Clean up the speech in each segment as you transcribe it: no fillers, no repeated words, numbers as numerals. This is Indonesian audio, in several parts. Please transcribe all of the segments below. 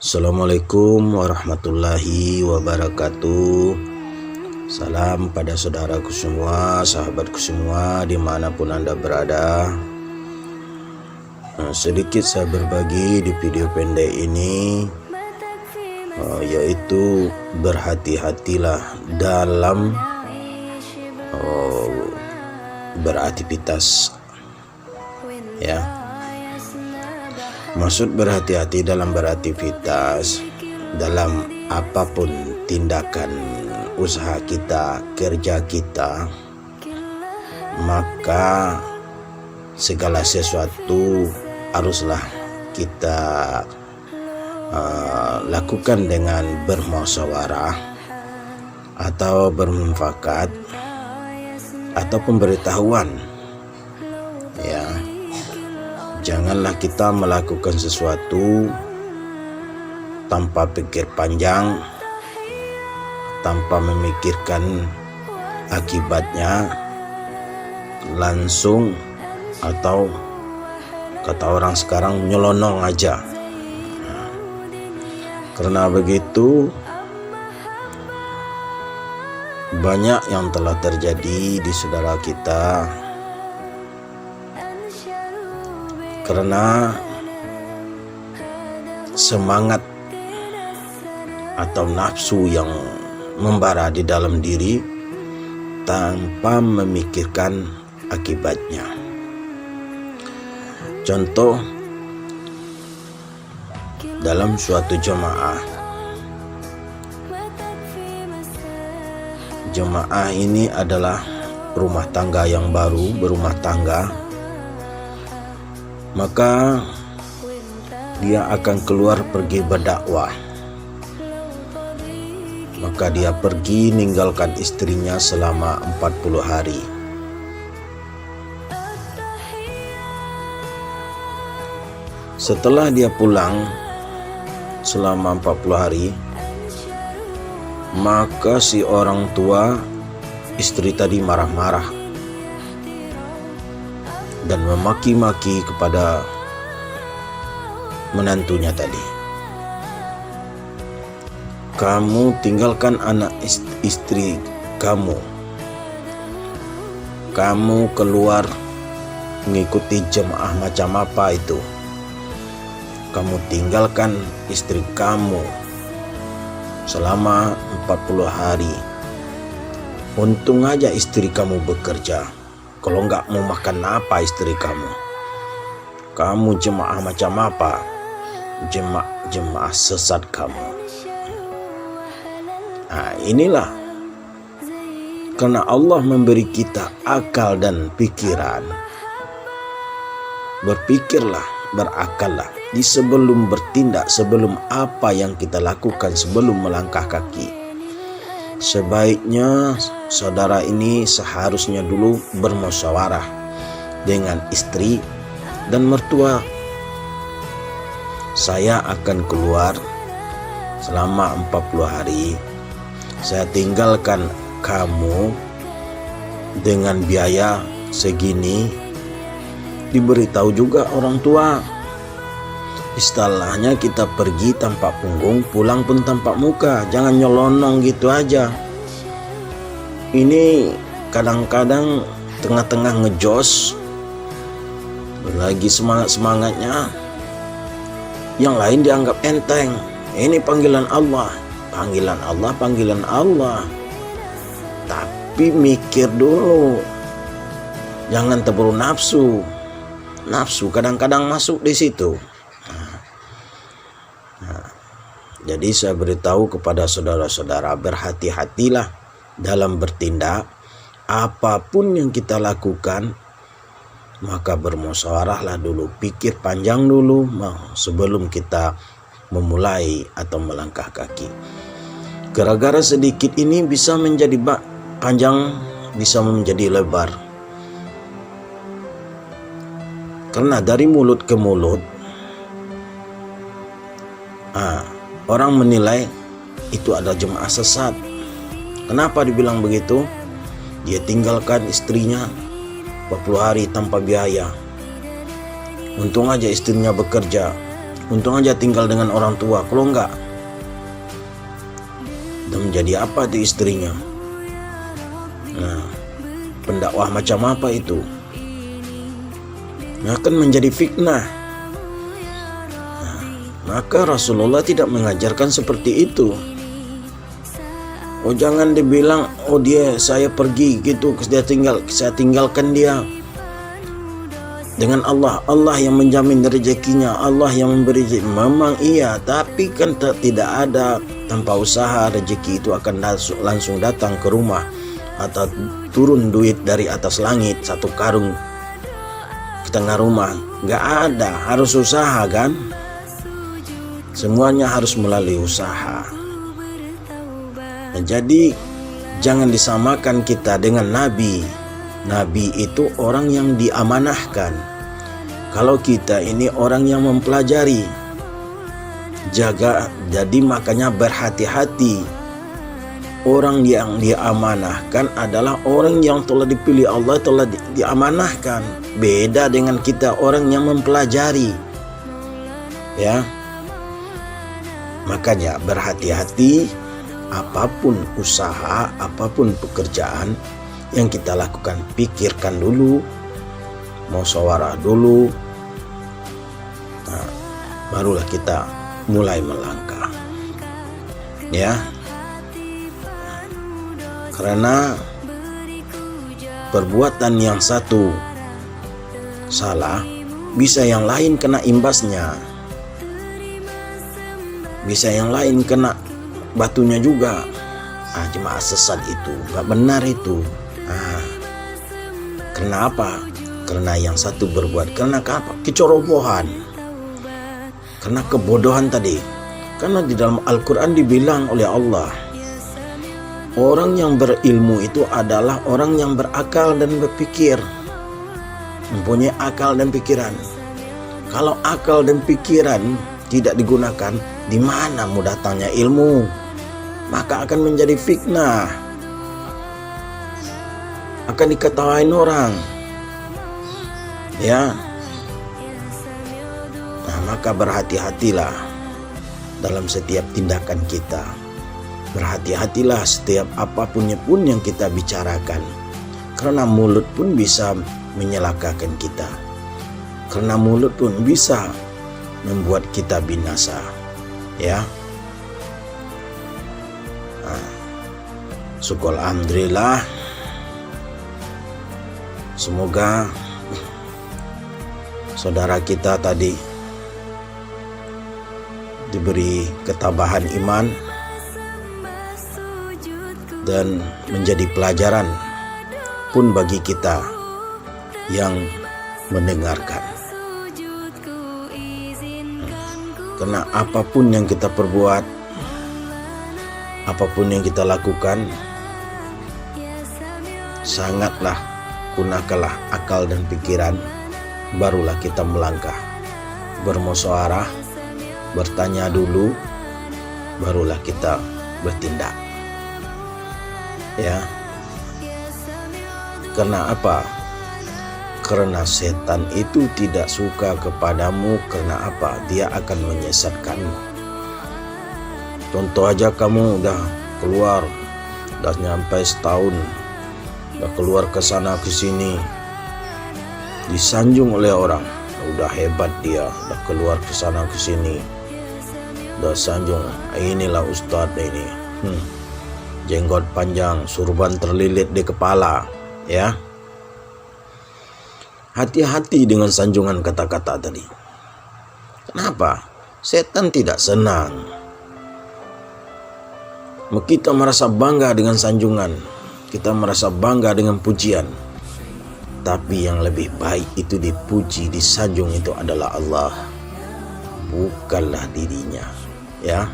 Assalamualaikum warahmatullahi wabarakatuh. Salam pada saudaraku semua, sahabatku semua dimanapun Anda berada. Sedikit saya berbagi di video pendek ini, yaitu berhati-hatilah dalam beraktivitas, ya. Maksud berhati-hati dalam beraktivitas, dalam apapun tindakan usaha kita, kerja kita, maka segala sesuatu haruslah kita lakukan dengan bermusyawarah atau bermufakat atau pemberitahuan, ya. Janganlah kita melakukan sesuatu tanpa pikir panjang, tanpa memikirkan akibatnya, langsung, atau kata orang sekarang nyelonong aja. Karena begitu, banyak yang telah terjadi di saudara kita karena semangat atau nafsu yang membara di dalam diri tanpa memikirkan akibatnya. Contoh, dalam suatu jemaah ini adalah rumah tangga yang baru, berumah tangga, maka dia akan keluar pergi berdakwah. Maka dia pergi ninggalkan istrinya selama 40 hari. Setelah dia pulang selama 40 hari, maka si orang tua istri tadi marah-marah dan memaki-maki kepada menantunya tadi. Kamu tinggalkan anak istri kamu. Kamu keluar mengikuti jemaah macam apa itu. Kamu tinggalkan istri kamu selama 40 hari. Untung aja istri kamu bekerja. Kalau enggak mau makan apa istri kamu? Kamu jemaah macam apa? Jemaah sesat kamu. Nah, inilah karena Allah memberi kita akal dan pikiran. Berpikirlah, berakallah di sebelum bertindak, sebelum apa yang kita lakukan, sebelum melangkah kaki. Sebaiknya saudara ini seharusnya dulu bermusyawarah dengan istri dan mertua. Saya akan keluar selama 40 hari. Saya tinggalkan kamu dengan biaya segini. Diberitahu juga orang tua. Istilahnya kita pergi tanpa punggung, pulang pun tanpa muka. Jangan nyelonong gitu aja. Ini kadang-kadang tengah-tengah ngejos, lagi semangat-semangatnya, yang lain dianggap enteng. Ini panggilan Allah, panggilan Allah, panggilan Allah. Tapi mikir dulu, jangan terburu nafsu. Nafsu kadang-kadang masuk di situ. Jadi saya beritahu kepada saudara-saudara, berhati-hatilah dalam bertindak. Apapun yang kita lakukan, maka bermusyawarahlah dulu, pikir panjang dulu sebelum kita memulai atau melangkah kaki. Gara-gara sedikit ini bisa menjadi panjang, bisa menjadi lebar. Karena dari mulut ke mulut, orang menilai itu ada jemaah sesat. Kenapa dibilang begitu? Dia tinggalkan istrinya 40 hari tanpa biaya. Untung aja istrinya bekerja. Untung aja tinggal dengan orang tua. Kalau enggak, dan menjadi apa itu istrinya? Nah, pendakwah macam apa itu? Akan menjadi fitnah. Nah, maka Rasulullah tidak mengajarkan seperti itu. Oh, jangan dibilang, oh dia saya pergi gitu, saya tinggalkan dia. Dengan Allah yang menjamin rezekinya, Allah yang memberi rezeki. Memang iya, tapi kan tidak ada tanpa usaha rezeki itu akan langsung datang ke rumah atau turun duit dari atas langit satu karung ke tengah rumah. Nggak ada, harus usaha kan? Semuanya harus melalui usaha. Nah, jadi jangan disamakan kita dengan Nabi. Nabi itu orang yang diamanahkan. Kalau kita ini orang yang mempelajari. Jadi makanya berhati-hati. Orang yang diamanahkan adalah orang yang telah dipilih Allah, telah diamanahkan. Beda dengan kita orang yang mempelajari. Ya. Makanya berhati-hati. Apapun usaha, apapun pekerjaan yang kita lakukan, pikirkan dulu, musyawarah dulu, nah, barulah kita mulai melangkah. Ya, karena perbuatan yang satu salah, bisa yang lain kena imbasnya, bisa yang lain kena batunya juga. Jemaah sesat itu gak benar itu. Kenapa? Karena yang satu berbuat karena apa? Kecerobohan, karena kebodohan tadi. Karena di dalam Al-Quran dibilang oleh Allah, orang yang berilmu itu adalah orang yang berakal dan berpikir, mempunyai akal dan pikiran. Kalau akal dan pikiran tidak digunakan, di mana mau datangnya ilmu? Maka akan menjadi fitnah, akan diketawain orang. Ya. Nah, maka berhati-hatilah dalam setiap tindakan kita. Berhati-hatilah setiap apapun yang kita bicarakan. Karena mulut pun bisa menyelakakan kita. Karena mulut pun bisa membuat kita binasa. Ya. Syukur alhamdulillah. Semoga saudara kita tadi diberi ketabahan iman dan menjadi pelajaran pun bagi kita yang mendengarkan. Karena apapun yang kita perbuat, apapun yang kita lakukan, sangatlah gunakanlah akal dan pikiran, barulah kita melangkah. Bermusyawarah, bertanya dulu, barulah kita bertindak. Ya. Karena apa? Karena setan itu tidak suka kepadamu. Karena apa? Dia akan menyesatkanmu. Contoh aja, kamu udah keluar, udah nyampe setahun, udah keluar ke sana ke sini, disanjung oleh orang, udah hebat dia, udah keluar ke sana ke sini, udah sanjung, inilah ustadz ini, jenggot panjang, surban terlilit di kepala, ya. Hati-hati dengan sanjungan kata-kata tadi. Kenapa? Setan tidak senang. Kita merasa bangga dengan sanjungan, kita merasa bangga dengan pujian. Tapi yang lebih baik itu dipuji, disanjung itu adalah Allah, bukanlah dirinya. Ya,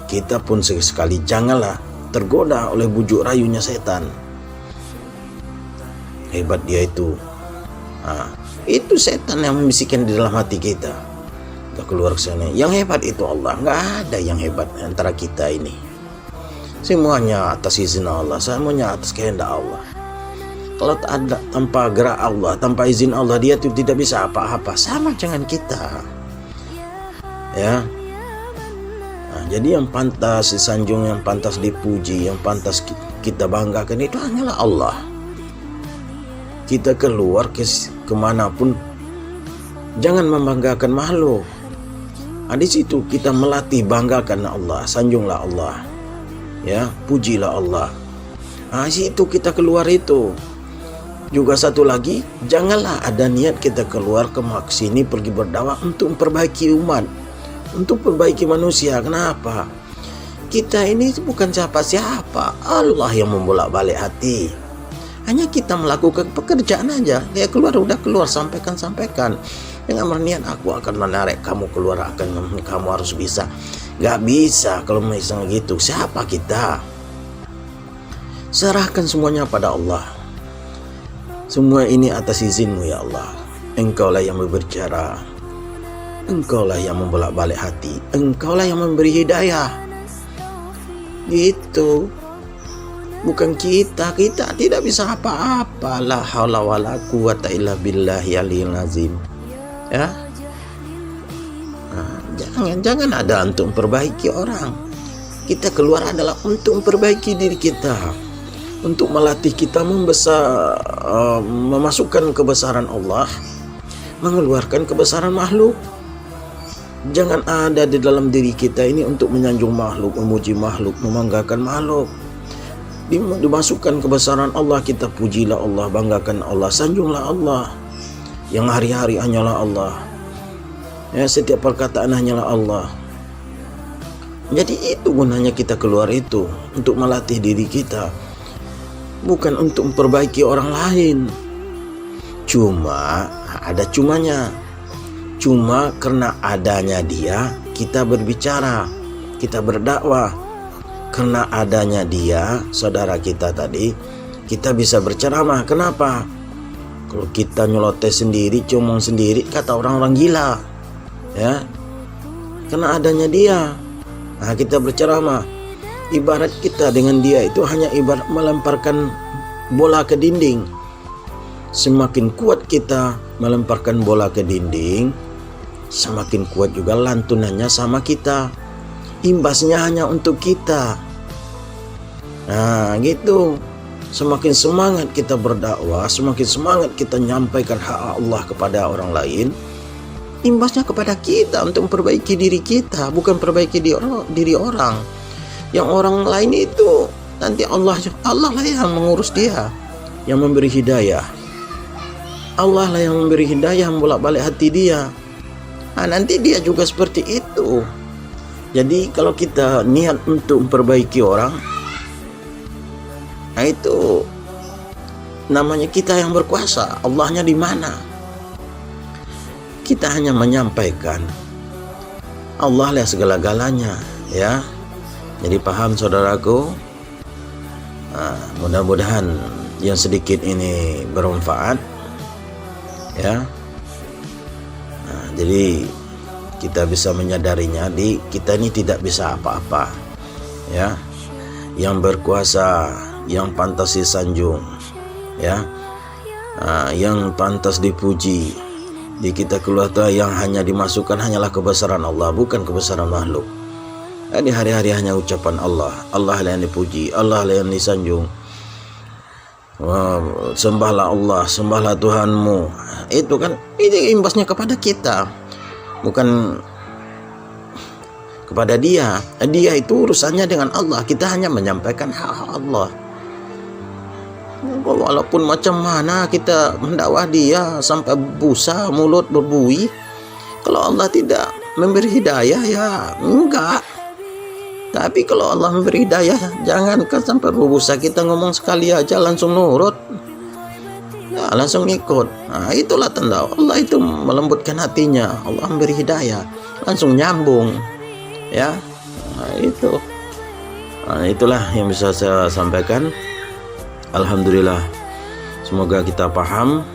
kita pun sekali janganlah tergoda oleh bujuk rayunya setan. Hebat dia itu. Itu setan yang membisikkan di dalam hati kita. Kita keluar ke sana. Yang hebat itu Allah. Nggak ada yang hebat antara kita ini. Semuanya atas izin Allah. Semuanya atas kehendak Allah. Kalau tak ada tanpa gerak Allah, tanpa izin Allah, dia itu tidak bisa apa-apa. Sama dengan kita. Ya. Nah, jadi yang pantas disanjung, yang pantas dipuji, yang pantas kita banggakan itu hanyalah Allah. Kita keluar kemanapun, jangan membanggakan makhluk. Nah, di situ kita melatih banggakan Allah, sanjunglah Allah, ya, pujilah Allah. Nah, situ kita keluar itu. Juga satu lagi, janganlah ada niat kita keluar ke sini pergi berdakwah untuk memperbaiki umat, untuk perbaiki manusia. Kenapa? Kita ini bukan siapa-siapa. Allah yang membolak-balik hati. Hanya kita melakukan pekerjaan aja. Dia keluar, udah keluar, sampaikan. Dengan berniat aku akan menarik kamu keluar, kamu harus bisa. Gak bisa kalau misalnya gitu. Siapa kita? Serahkan semuanya pada Allah. Semua ini atas izinmu ya Allah. Engkaulah yang berbicara, Engkaulah yang membolak-balik hati, Engkaulah yang memberi hidayah. Gitu. Bukan kita tidak bisa apa-apa. La haula wala quwata illa billahi aliyil azim. Ya. Nah, jangan ada untuk memperbaiki orang. Kita keluar adalah untuk memperbaiki diri kita, untuk melatih kita memasukkan kebesaran Allah, mengeluarkan kebesaran makhluk. Jangan ada di dalam diri kita ini untuk menyanjung makhluk, memuji makhluk, membanggakan makhluk. Dimasukkan kebesaran Allah, kita pujilah Allah, banggakan Allah, sanjunglah Allah. Yang hari-hari hanyalah Allah. Ya, setiap perkataan hanyalah Allah. Jadi itu gunanya kita keluar itu, untuk melatih diri kita. Bukan untuk memperbaiki orang lain. Cuma ada cumanya. Cuma karena adanya dia, kita berbicara, kita berdakwah. Karena adanya dia, saudara kita tadi, kita bisa berceramah. Kenapa? Kalau kita nyeloteh sendiri, cumong sendiri, kata orang-orang gila. Ya. Karena adanya dia, nah kita berceramah. Ibarat kita dengan dia itu hanya ibarat melemparkan bola ke dinding. Semakin kuat kita melemparkan bola ke dinding, semakin kuat juga lantunannya sama kita. Imbasnya hanya untuk kita. Nah gitu. Semakin semangat kita berdakwah, semakin semangat kita menyampaikan hak Allah kepada orang lain, imbasnya kepada kita untuk memperbaiki diri kita, bukan perbaiki diri orang. Yang orang lain itu nanti Allah lah yang mengurus dia, yang memberi hidayah. Allah lah yang memberi hidayah, membolak-balik hati dia. Nah, nanti dia juga seperti itu. Jadi kalau kita niat untuk memperbaiki orang, nah itu namanya kita yang berkuasa. Allahnya di mana? Kita hanya menyampaikan. Allah lah segala-galanya, ya. Jadi paham saudaraku. Nah, mudah-mudahan yang sedikit ini bermanfaat, ya. Nah, jadi kita bisa menyadarinya, kita ini tidak bisa apa-apa, ya. Yang berkuasa, yang pantas disanjung, ya. Nah, yang pantas dipuji di kita keluarga, yang hanya dimasukkan hanyalah kebesaran Allah, bukan kebesaran makhluk. Di hari-hari hanya ucapan Allah, Allah lah yang dipuji, Allah lah yang disanjung. Sembahlah Allah, sembahlah Tuhanmu. Itu kan, ini imbasnya kepada kita, bukan kepada dia. Dia itu urusannya dengan Allah, kita hanya menyampaikan hak Allah. Walaupun macam mana kita mendakwah dia sampai busa mulut berbuih, kalau Allah tidak memberi hidayah ya enggak. Tapi kalau Allah memberi hidayah, jangankan sampai berbusa, kita ngomong sekali aja langsung nurut, ya, langsung ikut. Nah, itulah tanda Allah itu melembutkan hatinya. Allah memberi hidayah, langsung nyambung, ya. Nah, itu. Nah, itulah yang bisa saya sampaikan. Alhamdulillah, semoga kita paham,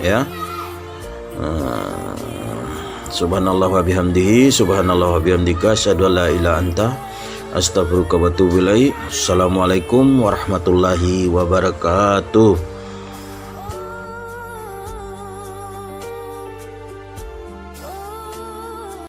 ya. Subhanallah wa bihamdihi, subhanallah wa bihamdika, asyhadu an la ilaha anta, astaghfiruka wa atubu ilaik. Assalamualaikum warahmatullahi wabarakatuh.